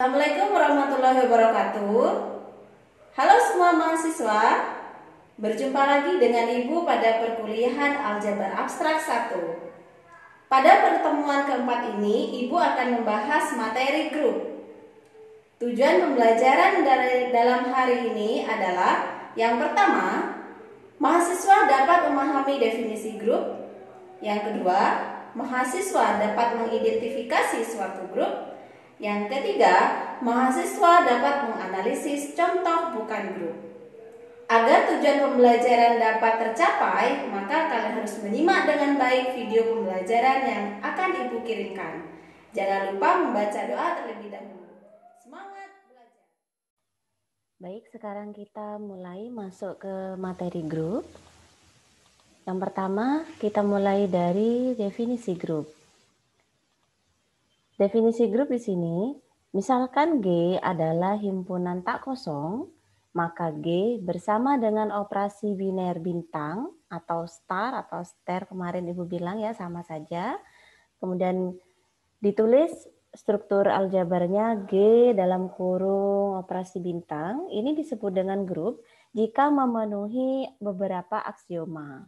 Assalamualaikum warahmatullahi wabarakatuh. Halo semua mahasiswa, berjumpa lagi dengan Ibu pada perkuliahan Aljabar Abstrak 1. Pada pertemuan keempat ini, Ibu akan membahas materi grup. Tujuan pembelajaran dalam hari ini adalah yang pertama, mahasiswa dapat memahami definisi grup. Yang kedua, mahasiswa dapat mengidentifikasi suatu grup. Yang ketiga, mahasiswa dapat menganalisis contoh bukan grup. Agar tujuan pembelajaran dapat tercapai, maka kalian harus menyimak dengan baik video pembelajaran yang akan Ibu kirimkan. Jangan lupa membaca doa terlebih dahulu. Semangat belajar. Baik, sekarang kita mulai masuk ke materi grup. Yang pertama, kita mulai dari definisi grup. Definisi grup di sini, misalkan G adalah himpunan tak kosong, maka G bersama dengan operasi biner bintang atau star atau star kemarin Ibu bilang ya sama saja. Kemudian ditulis struktur aljabarnya G dalam kurung operasi bintang. Ini disebut dengan grup jika memenuhi beberapa aksioma.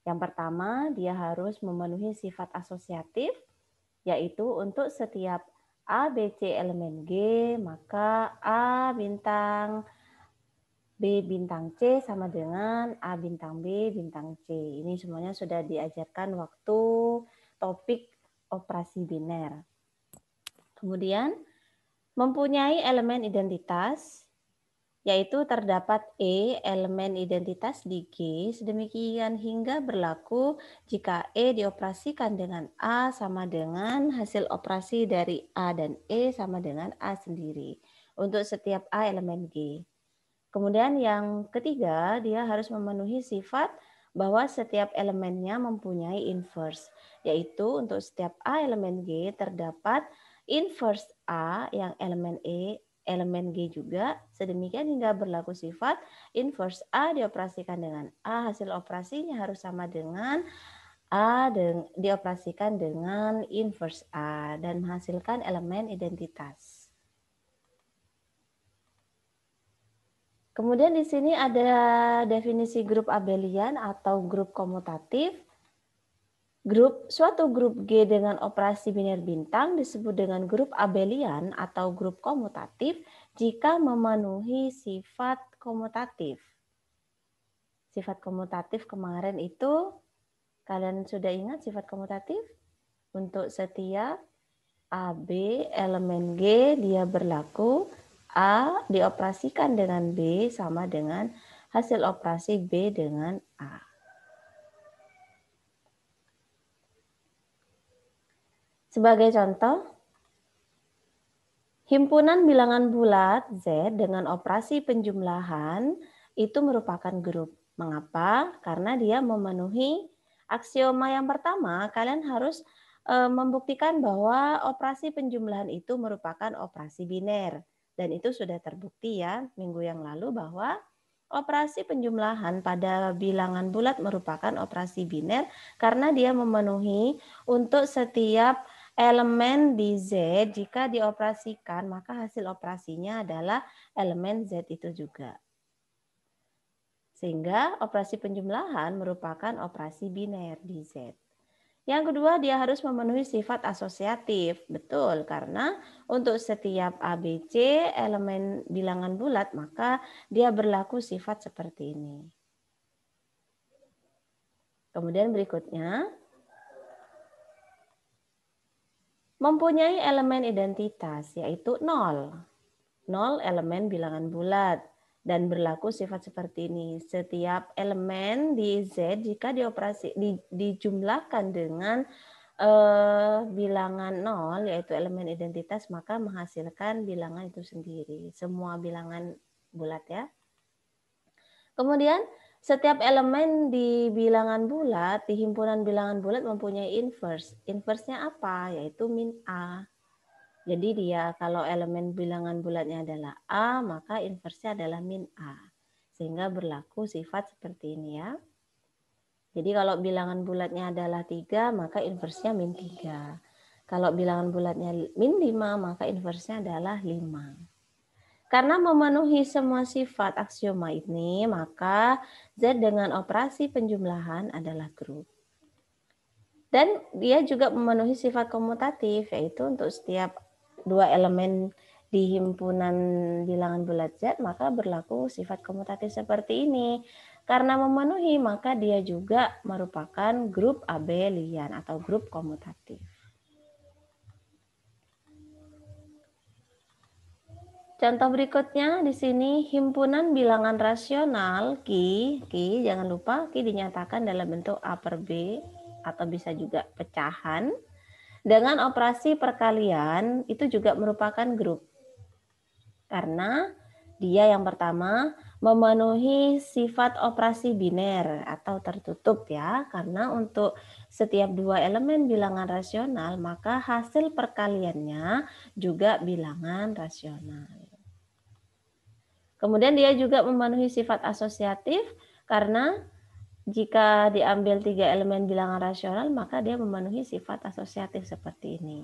Yang pertama, dia harus memenuhi sifat asosiatif, yaitu untuk setiap A, B, C elemen G, maka A bintang B bintang C sama dengan A bintang B bintang C. Ini semuanya sudah diajarkan waktu topik operasi biner. Kemudian mempunyai elemen identitas, yaitu terdapat E elemen identitas di G, sedemikian hingga berlaku jika E dioperasikan dengan A sama dengan hasil operasi dari A dan E sama dengan A sendiri untuk setiap A elemen G. Kemudian yang ketiga, dia harus memenuhi sifat bahwa setiap elemennya mempunyai inverse, yaitu untuk setiap A elemen G terdapat inverse A yang elemen E elemen G juga, sedemikian hingga berlaku sifat inverse A dioperasikan dengan A, hasil operasinya harus sama dengan A dioperasikan dengan inverse A dan menghasilkan elemen identitas. Kemudian di sini ada definisi grup abelian atau grup komutatif. Suatu grup G dengan operasi biner bintang disebut dengan grup abelian atau grup komutatif jika memenuhi sifat komutatif. Sifat komutatif kemarin itu, kalian sudah ingat sifat komutatif? Untuk setiap AB elemen G dia berlaku A dioperasikan dengan B sama dengan hasil operasi B dengan A. Sebagai contoh, himpunan bilangan bulat Z dengan operasi penjumlahan itu merupakan grup. Mengapa? Karena dia memenuhi aksioma yang pertama, kalian harus membuktikan bahwa operasi penjumlahan itu merupakan operasi biner. Dan itu sudah terbukti ya minggu yang lalu bahwa operasi penjumlahan pada bilangan bulat merupakan operasi biner karena dia memenuhi untuk setiap elemen di Z jika dioperasikan maka hasil operasinya adalah elemen Z itu juga. Sehingga operasi penjumlahan merupakan operasi biner di Z. Yang kedua, dia harus memenuhi sifat asosiatif. Betul, karena untuk setiap ABC elemen bilangan bulat, maka dia berlaku sifat seperti ini. Kemudian berikutnya, mempunyai elemen identitas, yaitu 0. 0 elemen bilangan bulat. Dan berlaku sifat seperti ini. Setiap elemen di Z jika dijumlahkan dengan bilangan 0, yaitu elemen identitas, maka menghasilkan bilangan itu sendiri. Semua bilangan bulat ya. Kemudian setiap elemen di bilangan bulat, di himpunan bilangan bulat mempunyai inverse. Inverse-nya apa? Yaitu min A. Jadi dia kalau elemen bilangan bulatnya adalah A, maka inversnya adalah min A. Sehingga berlaku sifat seperti ini ya. Jadi kalau bilangan bulatnya adalah 3, maka inversnya min 3. Kalau bilangan bulatnya min 5, maka inversnya adalah 5. Karena memenuhi semua sifat aksioma ini, maka Z dengan operasi penjumlahan adalah grup. Dan dia juga memenuhi sifat komutatif, yaitu untuk setiap dua elemen di himpunan bilangan bulat Z, maka berlaku sifat komutatif seperti ini. Karena memenuhi, maka dia juga merupakan grup abelian atau grup komutatif. Contoh berikutnya di sini himpunan bilangan rasional Q jangan lupa Q dinyatakan dalam bentuk A per B atau bisa juga pecahan. Dengan operasi perkalian itu juga merupakan grup. Karena dia yang pertama memenuhi sifat operasi biner atau tertutup ya. Karena untuk setiap dua elemen bilangan rasional maka hasil perkaliannya juga bilangan rasional. Kemudian dia juga memenuhi sifat asosiatif karena jika diambil 3 elemen bilangan rasional maka dia memenuhi sifat asosiatif seperti ini.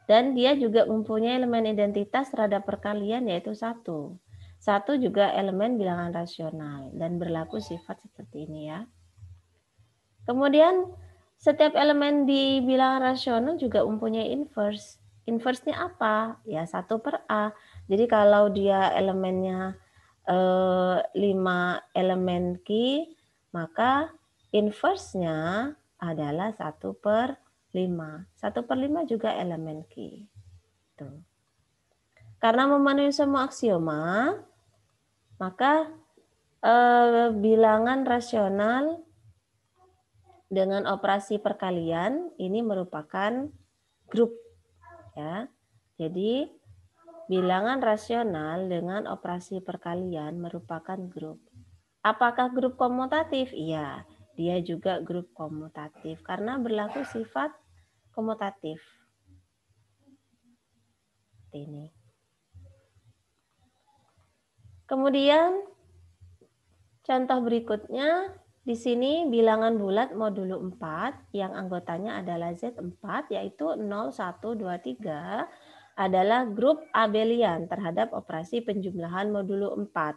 Dan dia juga mempunyai elemen identitas terhadap perkalian yaitu 1. 1 juga elemen bilangan rasional dan berlaku sifat seperti ini ya. Kemudian setiap elemen di bilangan rasional juga mempunyai inverse. Inverse-nya apa? Ya 1 per A. Jadi kalau dia elemennya 5 elemen Q, maka inverse-nya adalah 1 per 5. 1 per 5 juga elemen Q. Tuh. Karena memenuhi semua aksioma, maka bilangan rasional dengan operasi perkalian ini merupakan grup ya. Jadi bilangan rasional dengan operasi perkalian merupakan grup. Apakah grup komutatif? Iya, dia juga grup komutatif karena berlaku sifat komutatif. Ini. Kemudian contoh berikutnya di sini bilangan bulat modulo 4 yang anggotanya adalah Z4 yaitu 0, 1, 2, 3 adalah grup abelian terhadap operasi penjumlahan modulo 4.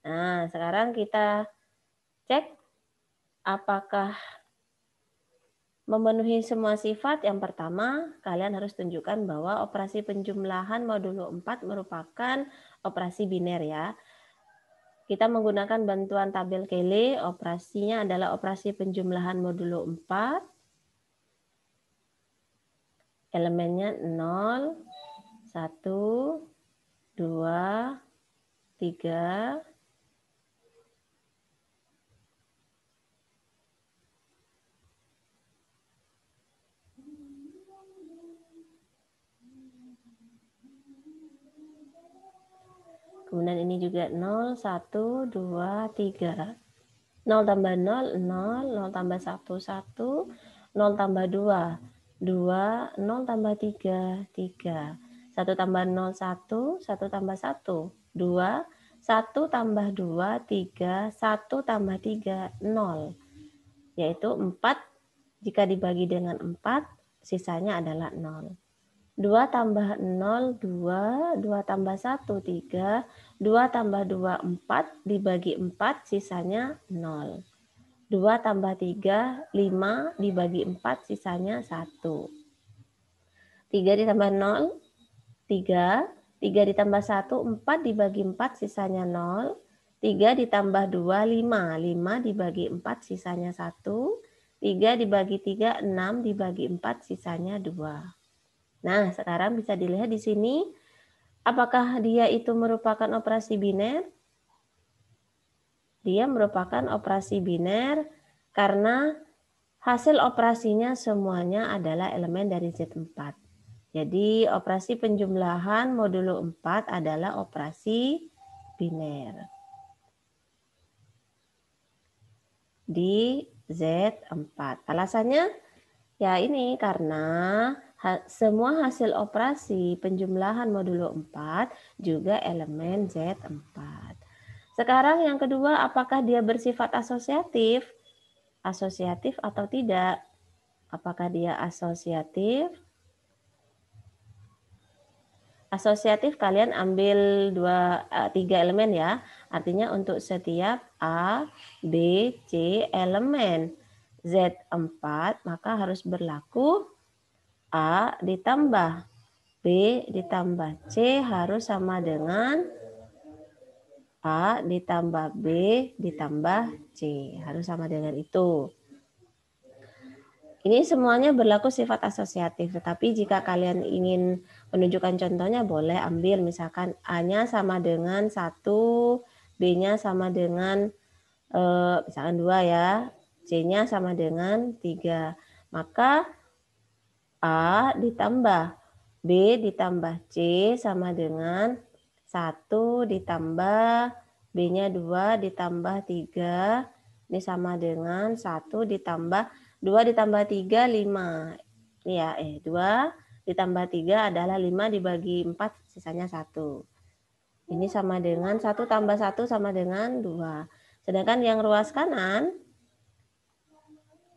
Nah, sekarang kita cek apakah memenuhi semua sifat. Yang pertama, kalian harus tunjukkan bahwa operasi penjumlahan modulo 4 merupakan operasi biner ya. Kita menggunakan bantuan tabel Cayley, operasinya adalah operasi penjumlahan modulo 4. Elemennya 0, 1, 2, 3, kemudian ini juga 0, 1, 2, 3. 0 tambah 0, 0, 0 tambah 1, 1, 0 tambah 2, 2, 0 tambah 3, 3. 1 tambah 0, 1, 1 tambah 1, 2, 1 tambah 2, 3, 1 tambah 3, 0. Yaitu 4, jika dibagi dengan 4, sisanya adalah 0. 2 tambah 0, 2, 2 tambah 1, 3, 2 tambah 2, 4, dibagi 4, sisanya 0. 2 tambah 3, 5, dibagi 4, sisanya 1. 3 ditambah 0, 3, 3 ditambah 1, 4, dibagi 4, sisanya 0. 3 ditambah 2, 5, 5 dibagi 4, sisanya 1. 3 dibagi 3, 6, dibagi 4, sisanya 2. Nah, sekarang bisa dilihat di sini, apakah dia itu merupakan operasi biner? Dia merupakan operasi biner karena hasil operasinya semuanya adalah elemen dari Z4. Jadi, operasi penjumlahan modulo 4 adalah operasi biner di Z4. Alasannya, ya ini karena semua hasil operasi penjumlahan modulo 4 juga elemen Z4. Sekarang yang kedua, apakah dia bersifat asosiatif? Asosiatif atau tidak? Apakah dia asosiatif? Asosiatif kalian ambil 3 elemen ya. Artinya untuk setiap A, B, C elemen Z4 maka harus berlaku A ditambah B ditambah C harus sama dengan A ditambah B ditambah C. Harus sama dengan itu. Ini semuanya berlaku sifat asosiatif, tetapi jika kalian ingin menunjukkan contohnya boleh ambil misalkan A-nya sama dengan 1, B-nya sama dengan misalkan 2 ya, C-nya sama dengan 3. Maka A ditambah B ditambah C sama dengan 1 ditambah B-nya 2 ditambah 3. Ini sama dengan 1 ditambah 2 ditambah 3, 5. Ini ya, 2 ditambah 3 adalah 5 dibagi 4, sisanya 1. Ini sama dengan 1 tambah 1 sama dengan 2. Sedangkan yang ruas kanan,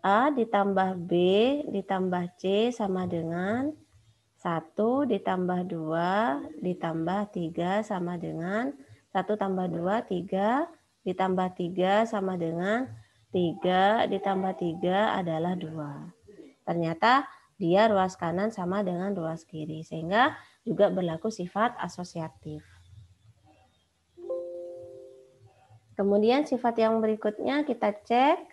A ditambah B ditambah C sama dengan 1 ditambah 2 ditambah 3 sama dengan 1 tambah 2, 3 ditambah 3 sama dengan 3 ditambah 3 adalah 2. Ternyata dia ruas kanan sama dengan ruas kiri, sehingga juga berlaku sifat asosiatif. Kemudian sifat yang berikutnya kita cek.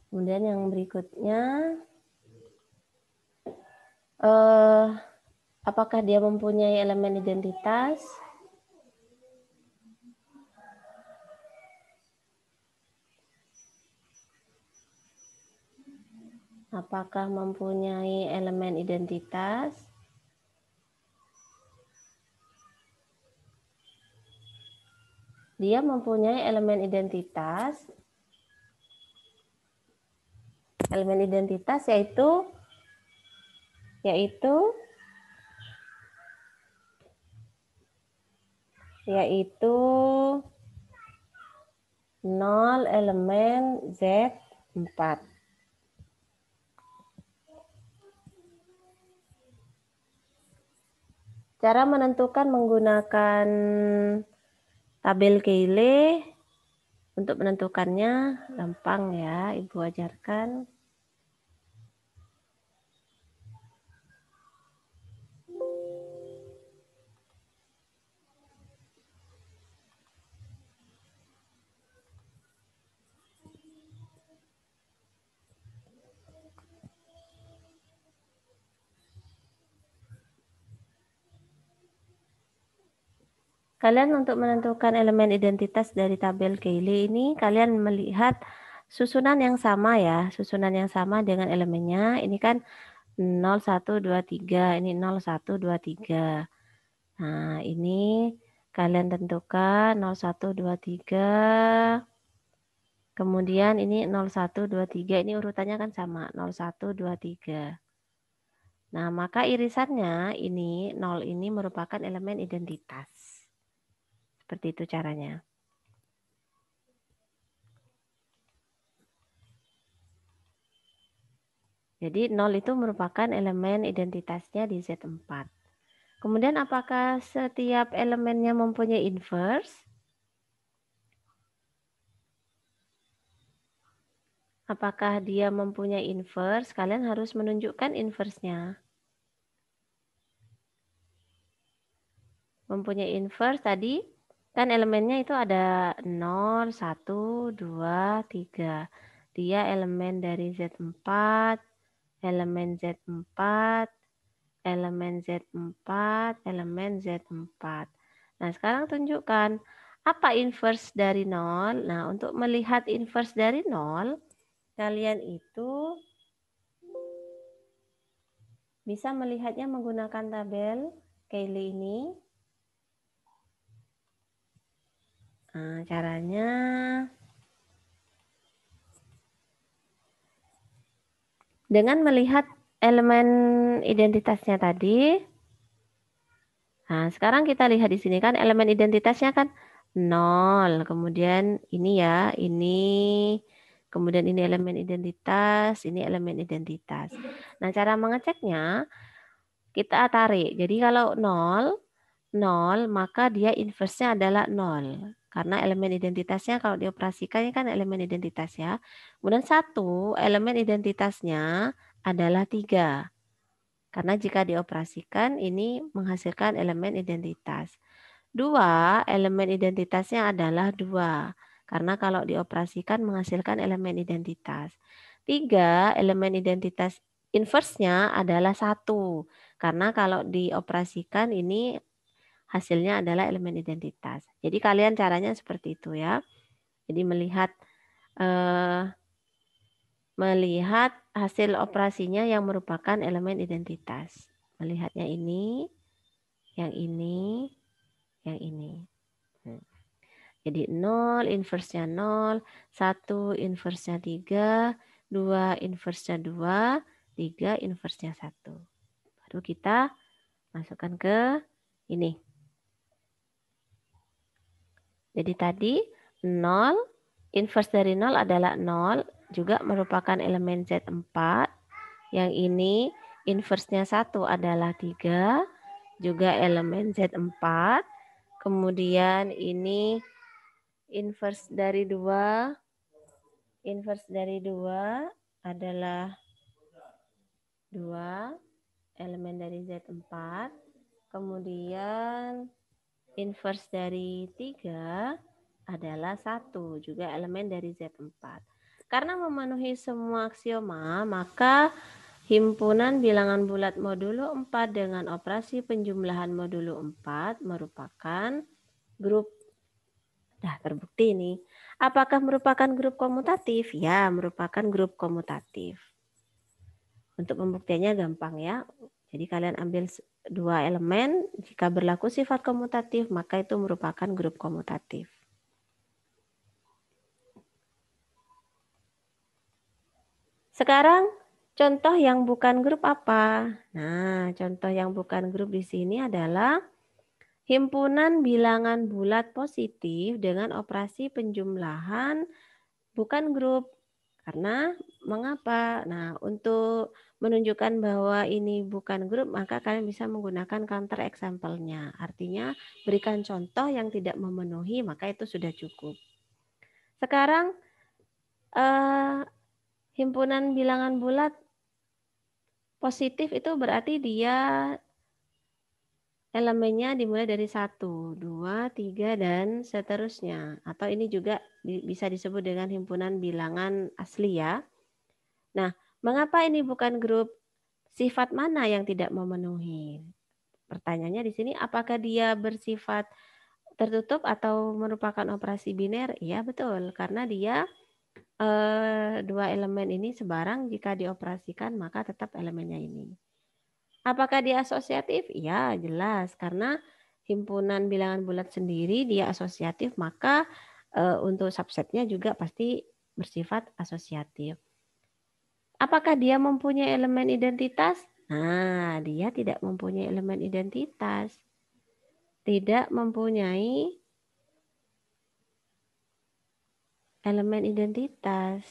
Kemudian yang berikutnya, apakah dia mempunyai elemen identitas? Apakah mempunyai elemen identitas? Dia mempunyai elemen identitas. Elemen identitas yaitu 0 elemen Z4. Cara menentukan menggunakan tabel Cayley. Untuk menentukannya gampang ya, Ibu ajarkan. Kalian untuk menentukan elemen identitas dari tabel Cayley ini, kalian melihat susunan yang sama ya, susunan yang sama dengan elemennya. Ini kan 0, 1, 2, 3, ini 0, 1, 2, 3. Nah, ini kalian tentukan 0, 1, 2, 3. Kemudian ini 0, 1, 2, 3, ini urutannya kan sama, 0, 1, 2, 3. Nah, maka irisannya ini 0 ini merupakan elemen identitas. Seperti itu caranya. Jadi 0 itu merupakan elemen identitasnya di Z4. Kemudian apakah setiap elemennya mempunyai inverse? Apakah dia mempunyai inverse? Kalian harus menunjukkan inverse-nya. Mempunyai inverse tadi, kan elemennya itu ada 0, 1, 2, 3. Dia elemen dari Z4, elemen Z4, elemen Z4, elemen Z4. Nah, sekarang tunjukkan apa inverse dari 0. Nah, untuk melihat inverse dari 0, kalian itu bisa melihatnya menggunakan tabel Cayley ini. Nah, caranya Dengan melihat elemen identitasnya tadi, nah sekarang kita lihat di sini kan elemen identitasnya kan 0, kemudian ini ya, kemudian ini elemen identitas, ini elemen identitas. Nah cara mengeceknya, kita tarik. Jadi kalau 0, 0, maka dia inverse-nya adalah 0. Karena elemen identitasnya kalau dioperasikan ini kan elemen identitas ya. Kemudian 1, elemen identitasnya adalah 3. Karena jika dioperasikan ini menghasilkan elemen identitas. 2, elemen identitasnya adalah 2. Karena kalau dioperasikan menghasilkan elemen identitas. 3, elemen identitas inverse-nya adalah 1. Karena kalau dioperasikan ini hasilnya adalah elemen identitas. Jadi kalian caranya seperti itu ya. Jadi melihat hasil operasinya yang merupakan elemen identitas. Melihatnya ini, yang ini, yang ini. Jadi 0 inverse-nya 0, 1 inverse-nya 3, 2 inverse-nya 2, 3 inverse-nya 1. Baru kita masukkan ke ini. Jadi tadi 0, inverse dari 0 adalah 0, juga merupakan elemen Z4. Yang ini inverse-nya 1 adalah 3, juga elemen Z4. Kemudian ini inverse dari 2 adalah 2, elemen dari Z4. Kemudian inverse dari 3 adalah 1, juga elemen dari Z4. Karena memenuhi semua aksioma, maka himpunan bilangan bulat modulo 4 dengan operasi penjumlahan modulo 4 merupakan grup. Nah, terbukti ini. Apakah merupakan grup komutatif? Ya, merupakan grup komutatif. Untuk pembuktiannya gampang ya. Jadi kalian ambil 2 elemen, jika berlaku sifat komutatif, maka itu merupakan grup komutatif. Sekarang contoh yang bukan grup apa? Nah, contoh yang bukan grup di sini adalah himpunan bilangan bulat positif dengan operasi penjumlahan bukan grup. Karena mengapa? Nah, untuk menunjukkan bahwa ini bukan grup, maka kalian bisa menggunakan counter example-nya. Artinya, berikan contoh yang tidak memenuhi, maka itu sudah cukup. Sekarang, himpunan bilangan bulat positif itu berarti dia elemennya dimulai dari 1, 2, 3, dan seterusnya. Atau ini juga bisa disebut dengan himpunan bilangan asli ya. Nah, mengapa ini bukan grup? Sifat mana yang tidak memenuhi? Pertanyaannya di sini, apakah dia bersifat tertutup atau merupakan operasi biner? Iya, betul. Karena dia dua elemen ini sebarang, jika dioperasikan maka tetap elemennya ini. Apakah dia asosiatif? Iya, jelas. Karena himpunan bilangan bulat sendiri dia asosiatif, maka untuk subsetnya juga pasti bersifat asosiatif. Apakah dia mempunyai elemen identitas? Nah, dia tidak mempunyai elemen identitas. Tidak mempunyai elemen identitas.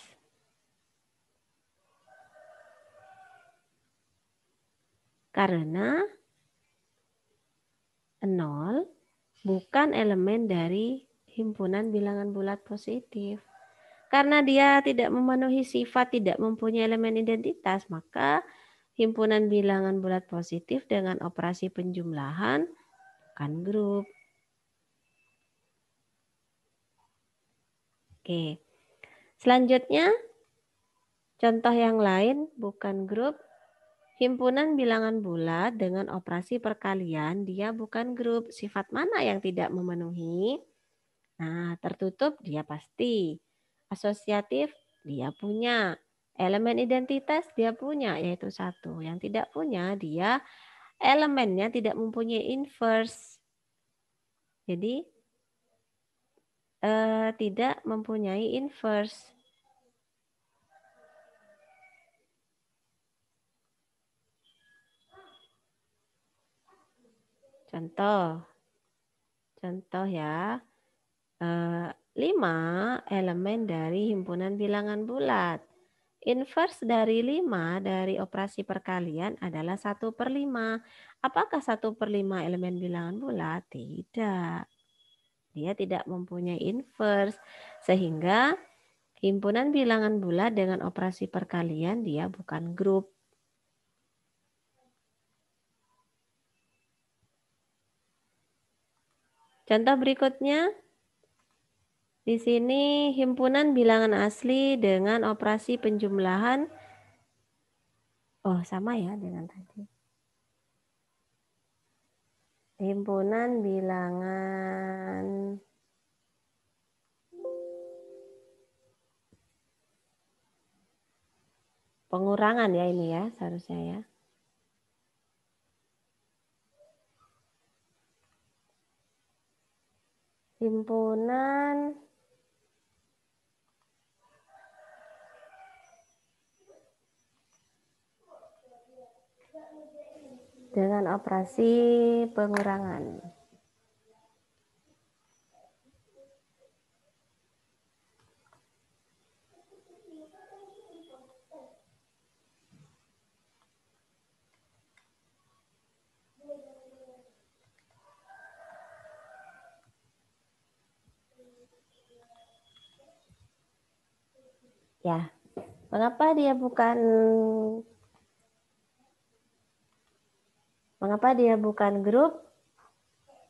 Karena 0 bukan elemen dari himpunan bilangan bulat positif. Karena dia tidak memenuhi sifat tidak mempunyai elemen identitas, maka himpunan bilangan bulat positif dengan operasi penjumlahan bukan grup. Oke. Selanjutnya, contoh yang lain bukan grup. Himpunan bilangan bulat dengan operasi perkalian, dia bukan grup. Sifat mana yang tidak memenuhi? Nah, tertutup dia pasti. Asosiatif dia punya. Elemen identitas dia punya, yaitu 1. Yang tidak punya, dia elemennya tidak mempunyai inverse. Jadi, tidak mempunyai inverse. Contoh ya, 5 elemen dari himpunan bilangan bulat. Inverse dari 5 dari operasi perkalian adalah 1/5. Apakah 1/5 elemen bilangan bulat? Tidak. Dia tidak mempunyai inverse. Sehingga himpunan bilangan bulat dengan operasi perkalian dia bukan grup. Contoh berikutnya. Di sini himpunan bilangan asli dengan operasi penjumlahan. Oh, sama ya dengan tadi. Himpunan bilangan pengurangan ya ini ya seharusnya ya. Himpunan dengan operasi pengurangan. Ya, mengapa dia bukan grup?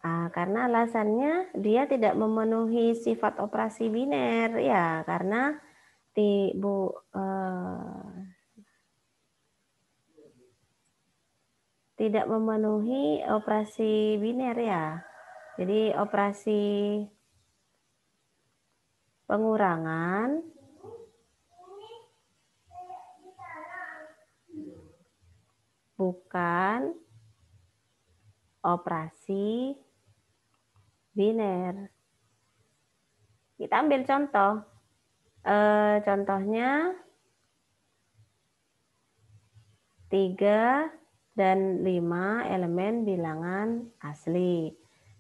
Karena alasannya dia tidak memenuhi sifat operasi biner ya, karena tidak memenuhi operasi biner ya. Jadi operasi pengurangan bukan operasi biner. Kita ambil contoh. Contohnya 3 dan 5 elemen bilangan asli.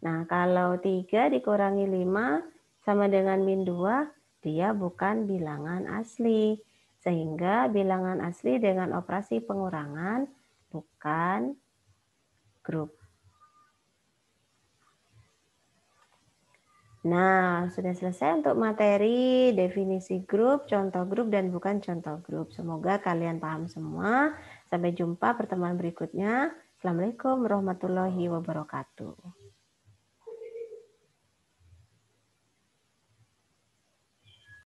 Nah, kalau 3 dikurangi 5 sama dengan -2, dia bukan bilangan asli. Sehingga bilangan asli dengan operasi pengurangan bukan grup. Nah, sudah selesai untuk materi definisi grup, contoh grup, dan bukan contoh grup. Semoga kalian paham semua. Sampai jumpa pertemuan berikutnya. Assalamualaikum warahmatullahi wabarakatuh.